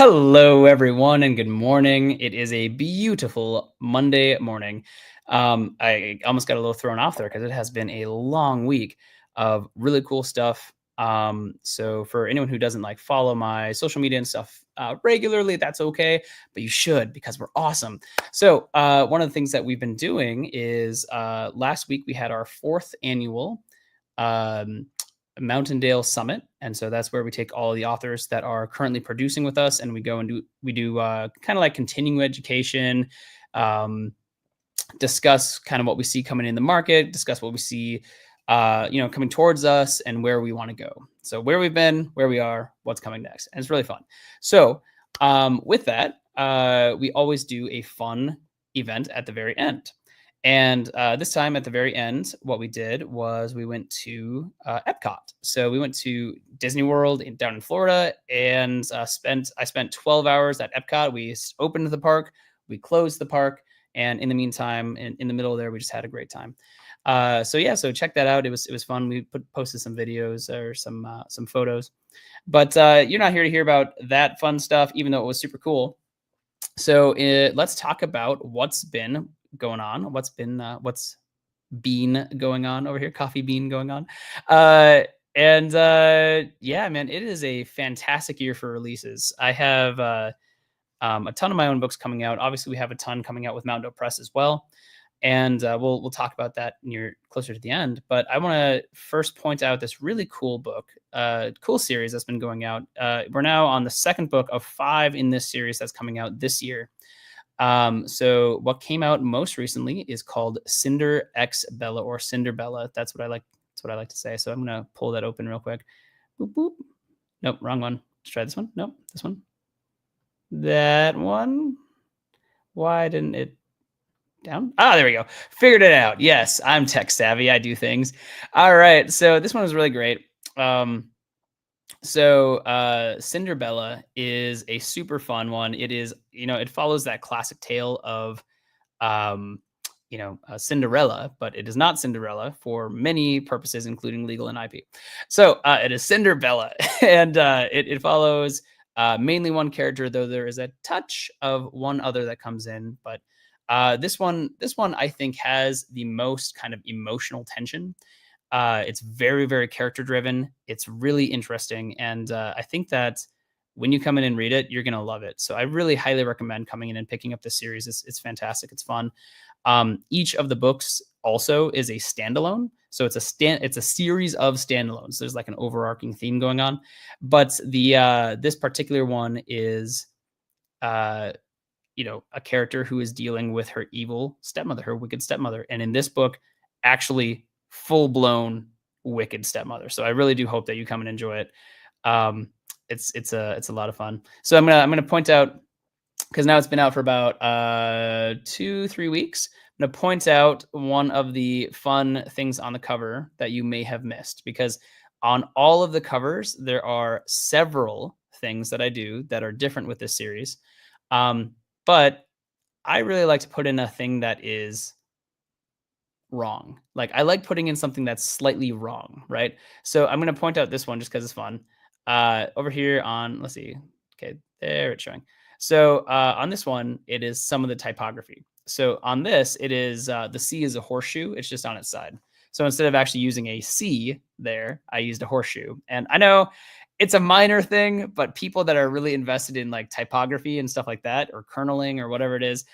Hello, everyone, and good morning. It is a beautiful Monday morning. I almost got a little thrown off there because it has been a long week of really cool stuff. So for anyone who doesn't follow my social media and stuff regularly, that's okay, but you should because we're awesome. So one of the things that we've been doing is last week we had our 4th annual um, Mountaindale Summit, and so that's where we take all the authors that are currently producing with us, and we go and do kind of like continuing education, um, discuss kind of what we see coming in the market, discuss what we see, coming towards us, and where we want to go. So where we've been, where we are, what's coming next, and it's really fun. So with that, we always do a fun event at the very end. And this time at the very end, what we did was we went to Epcot. So we went to Disney World down in Florida and I spent 12 hours at Epcot. We opened the park, we closed the park, and in the meantime, in the middle there, we just had a great time. So check that out. It was fun. We posted some videos or some photos, but you're not here to hear about that fun stuff, even though it was super cool. So let's talk about what's been going on. What's been going on over here? Coffee bean going on. Yeah, man, it is a fantastic year for releases. I have a ton of my own books coming out. Obviously, we have a ton coming out with Mountain Oak Press as well, and we'll talk about that closer to the end. But I want to first point out this really cool book, cool series that's been going out. We're now on the 2nd book of 5 in this series that's coming out this year. So what came out most recently is called Cinder X Bella, or Cinderbella. That's what I like to say. So I'm gonna pull that open real quick. Boop, boop. Nope, wrong one. Let's try this one. Nope, this one. That one. Why didn't it down? There we go. Figured it out. Yes, I'm tech savvy. I do things. All right. So this one was really great. Cinderbella is a super fun one. It is, it follows that classic tale of, Cinderella, but it is not Cinderella for many purposes, including legal and IP. So it is Cinderbella, and it follows mainly one character, though there is a touch of one other that comes in. But this one I think has the most kind of emotional tension. It's very, very character driven. It's really interesting. And I think that when you come in and read it, you're going to love it. So I really highly recommend coming in and picking up this series. It's fantastic. It's fun. Each of the books also is a standalone. So it's a series of standalones. There's like an overarching theme going on. But this particular one is, a character who is dealing with her evil stepmother, her wicked stepmother. And in this book, actually full-blown wicked stepmother. So I really do hope that you come and enjoy it. It's a lot of fun. So I'm gonna point out, because now it's been out for about 2-3 weeks. I'm gonna point out one of the fun things on the cover that you may have missed, because on all of the covers there are several things that I do that are different with this series. But I really like to put in a thing that is wrong. Like, I like putting in something that's slightly wrong, right? So I'm going to point out this one just because it's fun. Over here on, let's see. Okay, there it's showing. So on this one, it is some of the typography. So on this, it is the C is a horseshoe. It's just on its side. So instead of actually using a C there, I used a horseshoe. And I know it's a minor thing, but people that are really invested in like typography and stuff like that, or kerneling or whatever it is,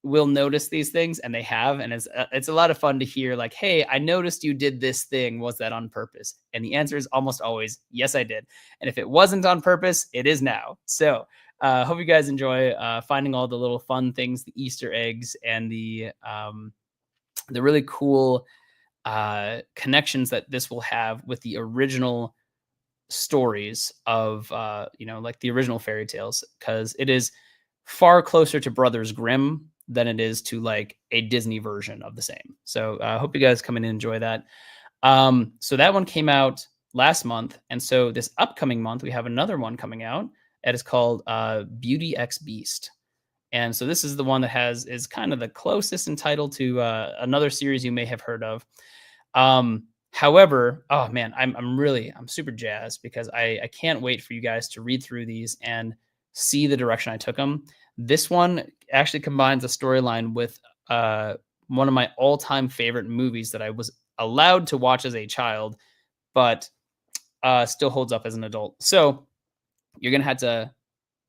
will notice these things, and they have. And it's a lot of fun to hear like, hey, I noticed you did this thing. Was that on purpose? And the answer is almost always, yes, I did. And if it wasn't on purpose, it is now. So hope you guys enjoy finding all the little fun things, the Easter eggs, and the really cool connections that this will have with the original stories of like the original fairy tales, because it is far closer to Brothers Grimm than it is to like a Disney version of the same. So I hope you guys come in and enjoy that. So that one came out last month, and so this upcoming month we have another one coming out that is called Beauty X Beast. And so this is the one that is kind of the closest in title to another series you may have heard of. However, oh man, I'm super jazzed because I can't wait for you guys to read through these and see the direction I took them. This one actually combines a storyline with uh, one of my all-time favorite movies that I was allowed to watch as a child, but still holds up as an adult. So you're gonna have to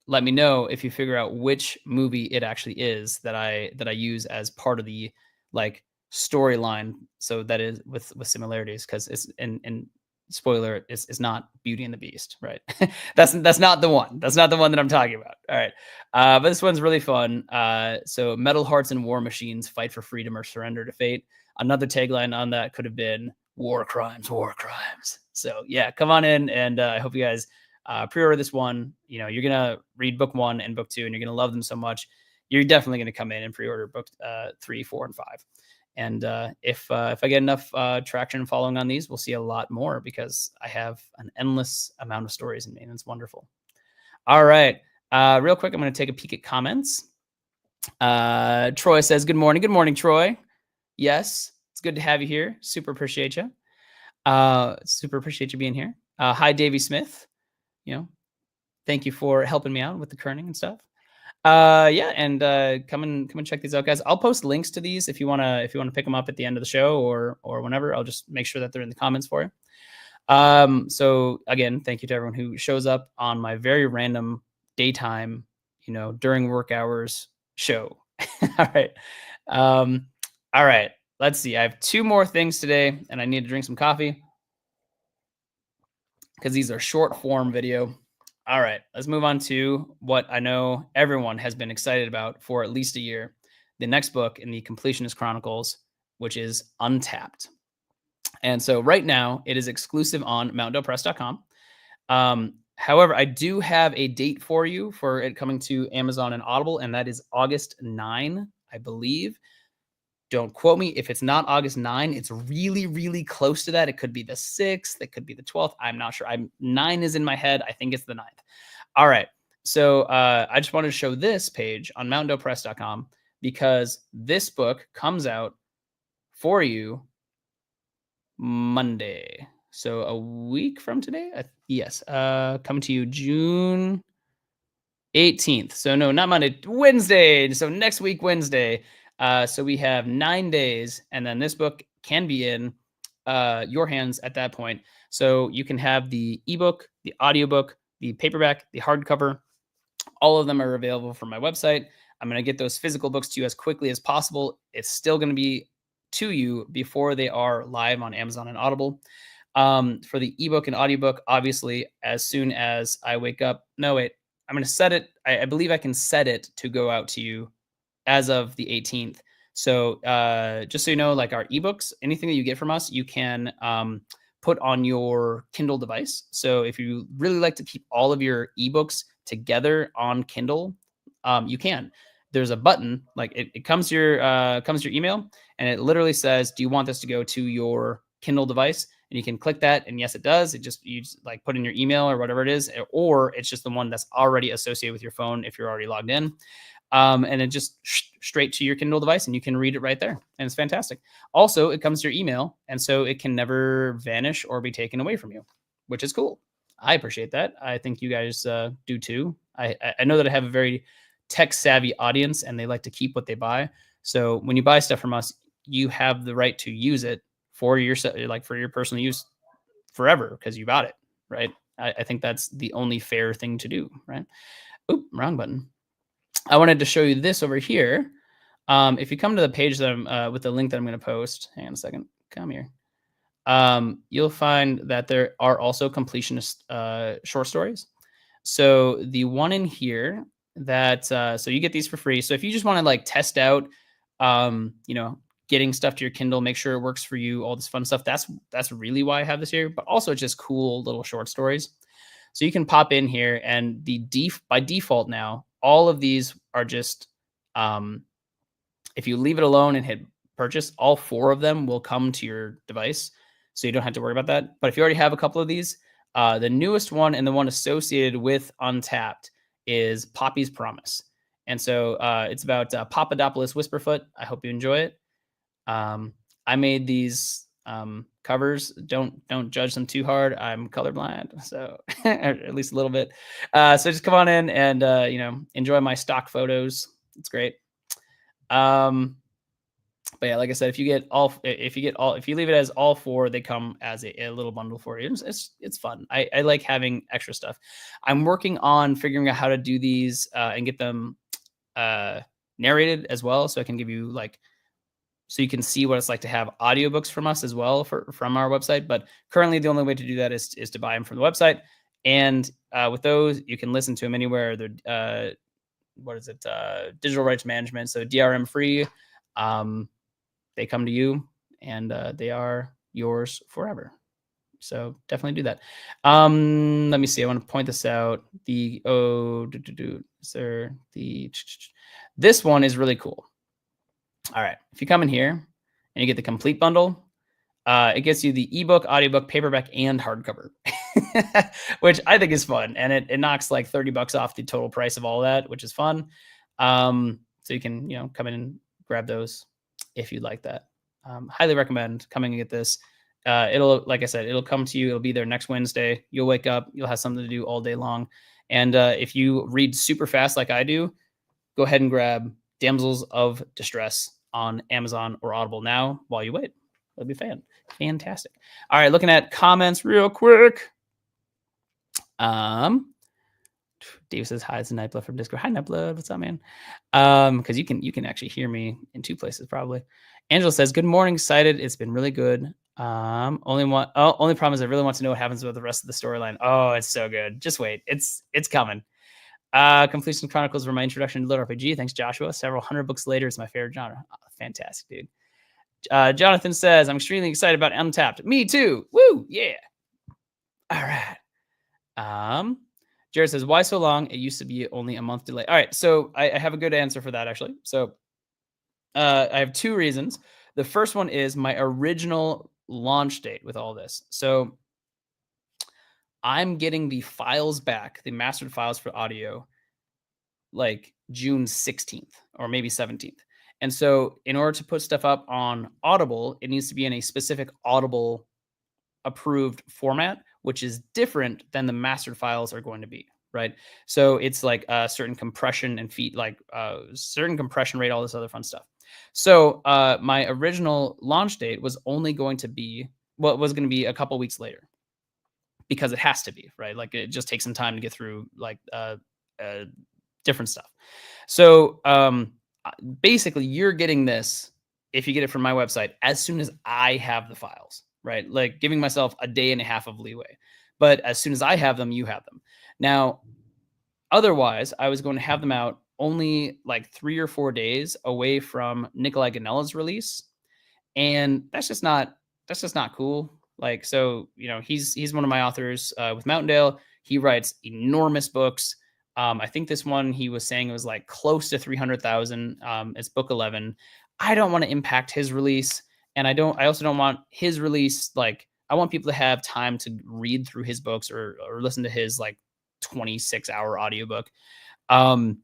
let me know if you figure out which movie it actually is that I use as part of the like storyline. So that is with similarities because it's and spoiler is not Beauty and the Beast, right? That's not the one. That's not the one that I'm talking about. All right, but this one's really fun. So metal hearts and war machines fight for freedom or surrender to fate. Another tagline on that could have been war crimes, war crimes. So yeah, come on in, and I hope you guys pre-order this one. You know, you're gonna read book 1 and book 2, and you're gonna love them so much. You're definitely gonna come in and pre-order book 3, 4, and 5. And if I get enough traction following on these, we'll see a lot more because I have an endless amount of stories in me, and it's wonderful. All right, real quick, I'm gonna take a peek at comments. Troy says, "Good morning, Troy. Yes, it's good to have you here. Super appreciate you. Super appreciate you being here. Hi, Davey Smith. You know, thank you for helping me out with the kerning and stuff. Yeah, and come and check these out, guys. I'll post links to these if you wanna pick them up at the end of the show or whenever. I'll just make sure that they're in the comments for you. So again, thank you to everyone who shows up on my very random daytime, during work hours show. All right. All right. Let's see. I have 2 more things today, and I need to drink some coffee because these are short form video. All right, let's move on to what I know everyone has been excited about for at least a year. The next book in the Completionist Chronicles, which is Untapped. And so right now it is exclusive on mountaindalepress.com. However, I do have a date for you for it coming to Amazon and Audible, and that is August 9, I believe. Don't quote me. If it's not August 9, it's really, really close to that. It could be the 6th. It could be the 12th. I'm not sure. 9 is in my head. I think it's the 9th. All right. So I just wanted to show this page on mountaindalepress.com because this book comes out for you Monday. So a week from today? Yes. Coming to you June 18th. So no, not Monday, Wednesday. So next week, Wednesday. So we have 9 days, and then this book can be in your hands at that point. So you can have the ebook, the audiobook, the paperback, the hardcover. All of them are available from my website. I'm going to get those physical books to you as quickly as possible. It's still going to be to you before they are live on Amazon and Audible. For the ebook and audiobook, obviously, as soon as I wake up. No, wait. I'm going to set it. I believe I can set it to go out to you as of the 18th. So just so you know, like our ebooks, anything that you get from us, you can put on your Kindle device. So if you really like to keep all of your ebooks together on Kindle, you can. There's a button, like it comes to your email, and it literally says, "Do you want this to go to your Kindle device?" And you can click that, and yes, it does. You just like put in your email or whatever it is, or it's just the one that's already associated with your phone if you're already logged in. And it just straight to your Kindle device, and you can read it right there, and it's fantastic. Also, it comes to your email, and so it can never vanish or be taken away from you, which is cool. I appreciate that. I think you guys do too. I know that I have a very tech savvy audience, and they like to keep what they buy. So when you buy stuff from us, you have the right to use it for yourself, like for your personal use forever because you bought it, right? I think that's the only fair thing to do, right? Oop, wrong button. I wanted to show you this over here. If you come to the page that I'm with the link that I'm going to post, hang on a second, come here. You'll find that there are also completionist short stories. So the one in here that so you get these for free. So if you just want to like test out, getting stuff to your Kindle, make sure it works for you, all this fun stuff. That's really why I have this here. But also just cool little short stories. So you can pop in here, and by default now, all of these are just, if you leave it alone and hit purchase, all 4 of them will come to your device. So you don't have to worry about that. But if you already have a couple of these, the newest one and the one associated with Untapped is Poppy's Promise. And so it's about Papadopoulos Whisperfoot. I hope you enjoy it. I made these Covers, don't judge them too hard. I'm colorblind, so or at least a little bit. So just come on in and enjoy my stock photos. It's great. But yeah, like I said, if you leave it as all four, they come as a little bundle for you. It's fun. I like having extra stuff. I'm working on figuring out how to do these and get them narrated as well, so I can give you so you can see what it's like to have audiobooks from us as well from our website. But currently, the only way to do that is to buy them from the website. And with those, you can listen to them anywhere. They're digital rights management, so DRM free. They come to you, and they are yours forever. So definitely do that. Let me see. I want to point this out. This one is really cool. All right. If you come in here and you get the complete bundle, it gets you the ebook, audiobook, paperback, and hardcover, which I think is fun. And it knocks like $30 off the total price of all that, which is fun. So you can, come in and grab those if you'd like that. Highly recommend coming and get this. Like I said, it'll come to you. It'll be there next Wednesday. You'll wake up. You'll have something to do all day long. And if you read super fast like I do, go ahead and grab Damsels of Distress on Amazon or Audible now while you wait. That'd be fantastic. All right, looking at comments real quick. Dave says hi, it's Nightblood from Discord. Hi, Nightblood. What's up, man? Because you can actually hear me in two places probably. Angela says, "Good morning, excited. It's been really good. Only problem is I really want to know what happens with the rest of the storyline. Oh, it's so good. Just wait. It's coming. Completionist Chronicles were my introduction to Little RPG. Thanks, Joshua. Several hundred books later, it's my favorite genre. Oh, fantastic, dude. Jonathan says, I'm extremely excited about Untapped. Me too. Woo, yeah. All right. Jared says, why so long? It used to be only a month delay. All right, so I have a good answer for that, actually. So I have two reasons. The first one is my original launch date with all this. So I'm getting the files back, the mastered files for audio, like June 16th or maybe 17th. And so in order to put stuff up on Audible, it needs to be in a specific Audible approved format, which is different than the mastered files are going to be, right? So it's like a certain compression and certain compression rate, all this other fun stuff. So my original launch date was only going to be a couple weeks later, because it has to be, right? Like it just takes some time to get through different stuff. So basically you're getting this, if you get it from my website, as soon as I have the files, right? Like giving myself a day and a half of leeway. But as soon as I have them, you have them. Now, otherwise, I was going to have them out only like 3 or 4 days away from Nikolai Ganella's release. And that's just not cool. Like, so, he's one of my authors with Mountaindale. He writes enormous books. I think this one he was saying it was like close to 300,000. It's book 11. I don't want to impact his release. And I also don't want his release. Like, I want people to have time to read through his books or listen to his like 26-hour audiobook. And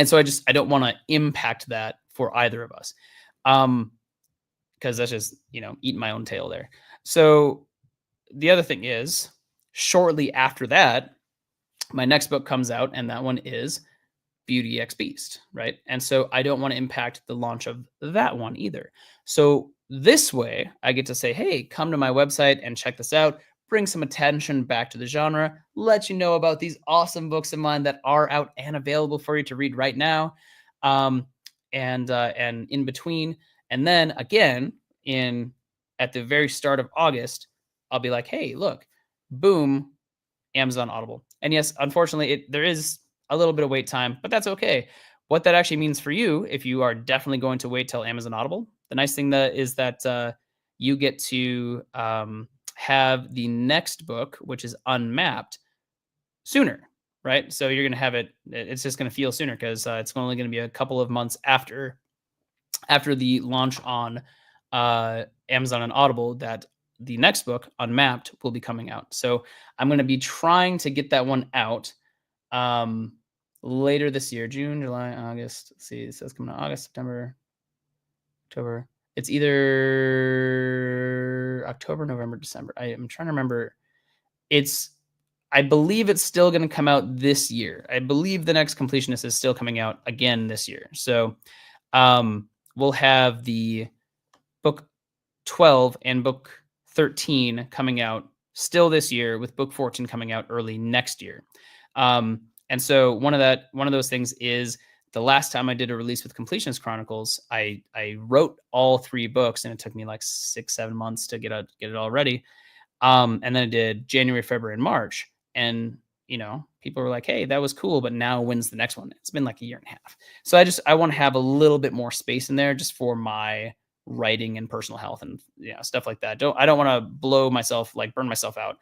so I don't want to impact that for either of us. Because that's just, eating my own tail there. So the other thing is, shortly after that, my next book comes out, and that one is Beauty X Beast, right? And so I don't want to impact the launch of that one either. So this way, I get to say, hey, come to my website and check this out, bring some attention back to the genre, let you know about these awesome books of mine that are out and available for you to read right now, and in between. And then again, at the very start of August, I'll be like, hey, look, boom, Amazon Audible. And yes, unfortunately, there is a little bit of wait time, but that's okay. What that actually means for you, if you are definitely going to wait till Amazon Audible, the nice thing is that you get to have the next book, which is Unmapped, sooner, right? So you're going to have it's just going to feel sooner because it's only going to be a couple of months after the launch on Amazon and Audible that the next book, Unmapped, will be coming out. So I'm going to be trying to get that one out later this year, June, July, August. Let's see, it says coming out August, September, October. It's either October, November, December. I am trying to remember. I believe it's still going to come out this year. I believe the next Completionist is still coming out again this year. So we'll have the book 12 and book 13 coming out still this year, with book 14 coming out early next year. And so one of those things is, the last time I did a release with Completionist Chronicles, I wrote all 3 books, and it took me like 6-7 months to get it all ready. And then I did January, February, and March. And, people were like, hey, that was cool, but now when's the next one? It's been like a year and a half. So I want to have a little bit more space in there just for my writing and personal health and stuff like that. I don't want to burn myself out,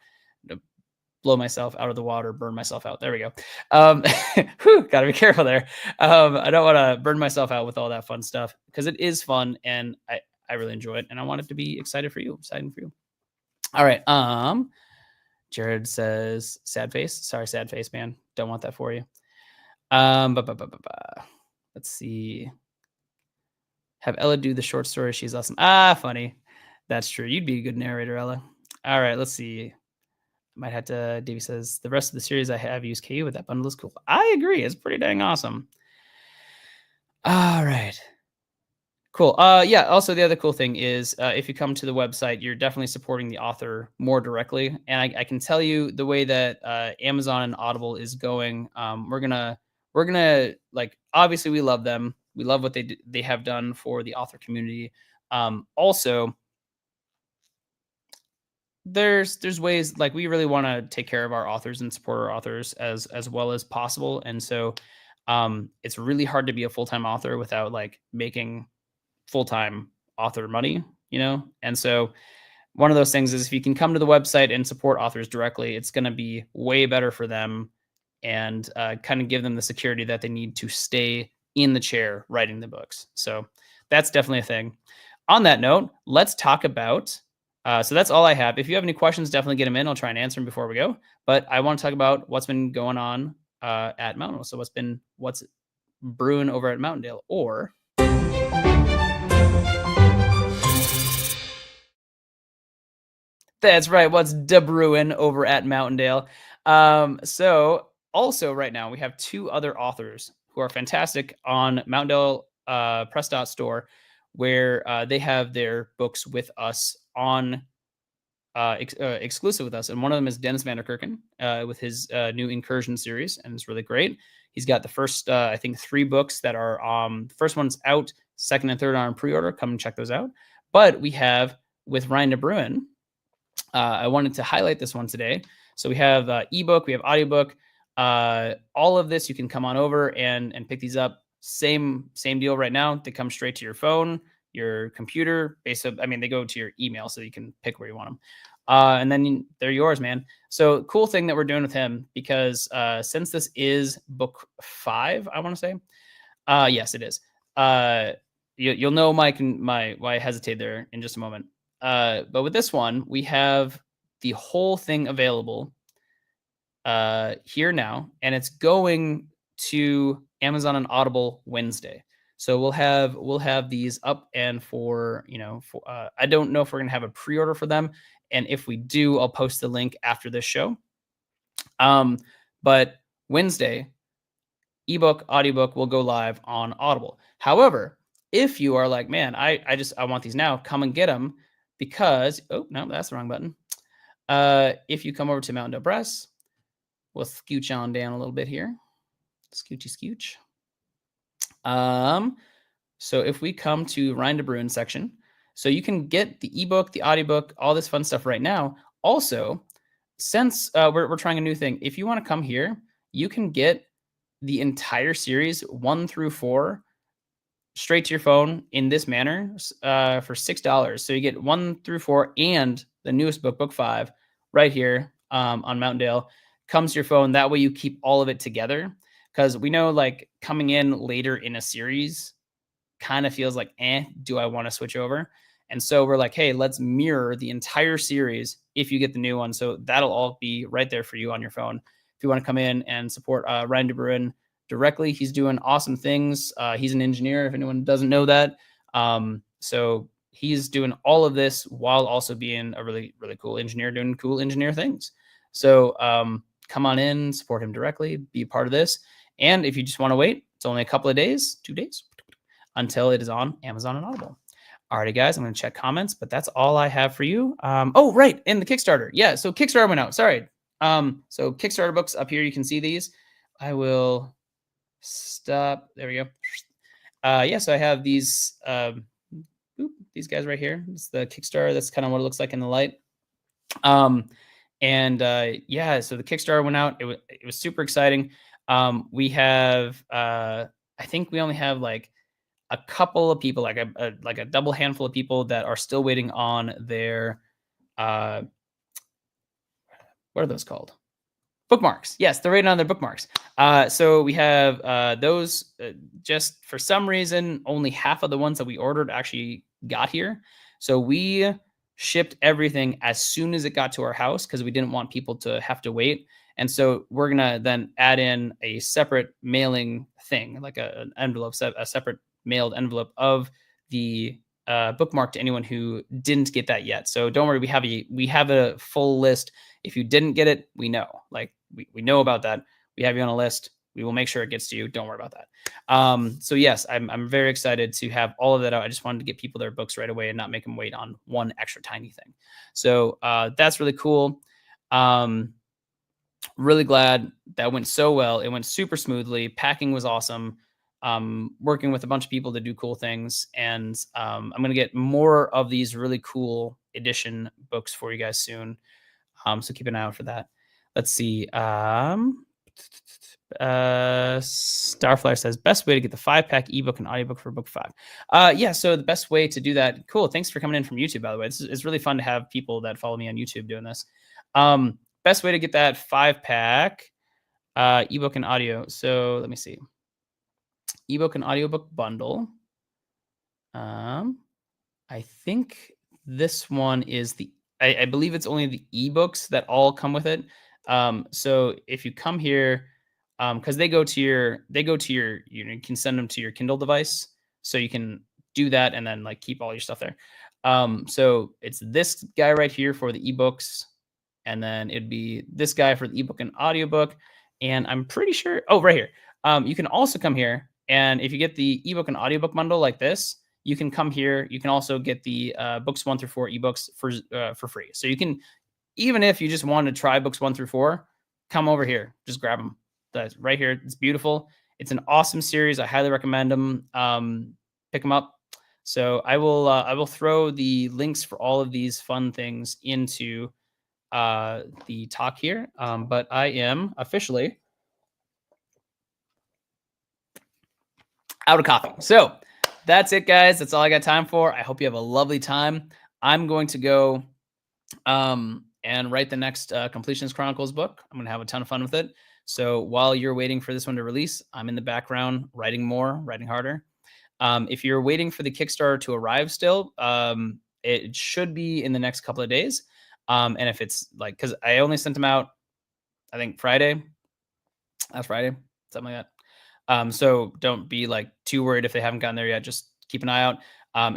blow myself out of the water, burn myself out. There we go. Gotta be careful there. I don't want to burn myself out with all that fun stuff, because it is fun and I really enjoy it, and I want it to be exciting for you. All right. Jared says, sad face. Sorry, sad face, man. Don't want that for you. Let's see. Have Ella do the short story. She's awesome. Funny. That's true. You'd be a good narrator, Ella. All right, let's see. Might have to. Davey says, the rest of the series I have used KU, but that bundle is cool. I agree. It's pretty dang awesome. All right. Cool. Yeah. Also, the other cool thing is, if you come to the website, you're definitely supporting the author more directly. And I can tell you the way that Amazon and Audible is going. We're gonna like, obviously we love them. We love what they have done for the author community. Also, there's ways, like, we really want to take care of our authors and support our authors as well as possible. And so it's really hard to be a full-time author without like making full-time author money, And so one of those things is, if you can come to the website and support authors directly, it's going to be way better for them, and kind of give them the security that they need to stay in the chair writing the books. So that's definitely a thing. On that note, let's talk about, so that's all I have. If you have any questions, definitely get them in. I'll try and answer them before we go. But I want to talk about what's been going on at Mountaindale. So what's brewing over at Mountaindale, or that's right, what's DeBruyn over at Mountaindale. So also right now we have 2 other authors who are fantastic on Mountaindale Press Store, where they have their books with us on exclusive with us. And one of them is Dennis Vanderkerken with his new Incursion series, and it's really great. He's got the first, I think, 3 books that are, the first one's out, second and third are on pre-order. Come and check those out. But we have, with Ryan DeBruyn, I wanted to highlight this one today. So we have ebook, we have audiobook, all of this. You can come on over and pick these up. Same deal right now. They come straight to your phone, your computer. They go to your email, so you can pick where you want them. And then they're yours, man. So cool thing that we're doing with him, because since this is book 5, I want to say, yes, it is. You'll know why I hesitated there in just a moment. But with this one, we have the whole thing available here now, and it's going to Amazon and Audible Wednesday. So we'll have these up, and for I don't know if we're gonna have a pre-order for them, and if we do, I'll post the link after this show. But Wednesday, ebook, audiobook will go live on Audible. However, if you are like, man, I want these now, come and get them, because, oh no, that's the wrong button. If you come over to Mountaindale Press, we'll scooch on down a little bit here. Scooch. So if we come to Ryan DeBruyn section, so you can get the ebook, the audiobook, all this fun stuff right now. Also, since we're trying a new thing, if you want to come here, you can get the entire series 1 through 4 straight to your phone in this manner for $6. So you get 1 through 4 and the newest book 5, right here on Mountaindale, comes to your phone. That way you keep all of it together, because we know, like, coming in later in a series kind of feels like, do I want to switch over? And so we're like, hey, let's mirror the entire series if you get the new one. So that'll all be right there for you on your phone. If you want to come in and support Ryan DeBruyn directly, he's doing awesome things. He's an engineer, if anyone doesn't know that. So he's doing all of this while also being a really, really cool engineer doing cool engineer things. So come on in, support him directly, be a part of this. And if you just want to wait, it's only a couple of days, 2 days, until it is on Amazon and Audible. Alrighty, guys, I'm going to check comments, but that's all I have for you. Oh, right, in the Kickstarter. Yeah, so Kickstarter went out. Sorry. So Kickstarter books up here, you can see these. I will stop. There we go. Yeah, so I have these guys right here. It's the Kickstarter. That's kind of what it looks like in the light. Yeah, so the Kickstarter went out. It was super exciting. We have I think we only have like a couple of people, like a double handful of people that are still waiting on their what are those called? Bookmarks. Yes, they're waiting on their bookmarks. So we have those. Just for some reason, only half of the ones that we ordered actually got here. So we shipped everything as soon as it got to our house because we didn't want people to have to wait. And so we're gonna then add in a separate mailing thing, like an envelope, a separate mailed envelope of the bookmark to anyone who didn't get that yet. So don't worry, we have a full list. If you didn't get it, we know. Like we know about that. We have you on a list. We will make sure it gets to you. Don't worry about that. So yes, I'm very excited to have all of that out. I just wanted to get people their books right away and not make them wait on one extra tiny thing. So that's really cool. Really glad that went so well. It went super smoothly. Packing was awesome. Working with a bunch of people to do cool things. And I'm going to get more of these really cool edition books for you guys soon. So keep an eye out for that. Let's see. Starflyer says best way to get the 5-pack ebook and audiobook for book 5. Yeah, so the best way to do that. Cool. Thanks for coming in from YouTube, by the way. It's really fun to have people that follow me on YouTube doing this. Best way to get that 5-pack ebook and audio. So let me see. Ebook and audiobook bundle. I think this one is I believe it's only the ebooks that all come with it. So if you come here, because they go to your, you can send them to your Kindle device, so you can do that and then like keep all your stuff there. So it's this guy right here for the ebooks, and then it'd be this guy for the ebook and audiobook. And I'm pretty sure, oh, right here. You can also come here, and if you get the ebook and audiobook bundle like this, you can come here. You can also get the books 1 through 4 ebooks for free. So you can, even if you just want to try books 1 through 4, come over here, just grab them. That's right here. It's beautiful. It's an awesome series. I highly recommend them. Pick them up. So I will throw the links for all of these fun things into the talk here. But I am officially out of coffee. So that's it, guys. That's all I got time for. I hope you have a lovely time. I'm going to go and write the next Completionist Chronicles book. I'm going to have a ton of fun with it. So while you're waiting for this one to release, I'm in the background writing more, writing harder. If you're waiting for the Kickstarter to arrive still, it should be in the next couple of days. And if it's like, because I only sent them out, I think Friday, last Friday, something like that. So don't be like too worried if they haven't gotten there yet. Just keep an eye out.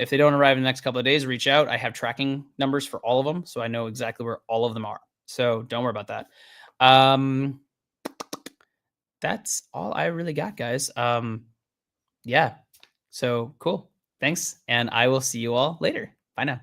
If they don't arrive in the next couple of days, reach out. I have tracking numbers for all of them, so I know exactly where all of them are. So don't worry about that. That's all I really got, guys. Yeah. So cool. Thanks. And I will see you all later. Bye now.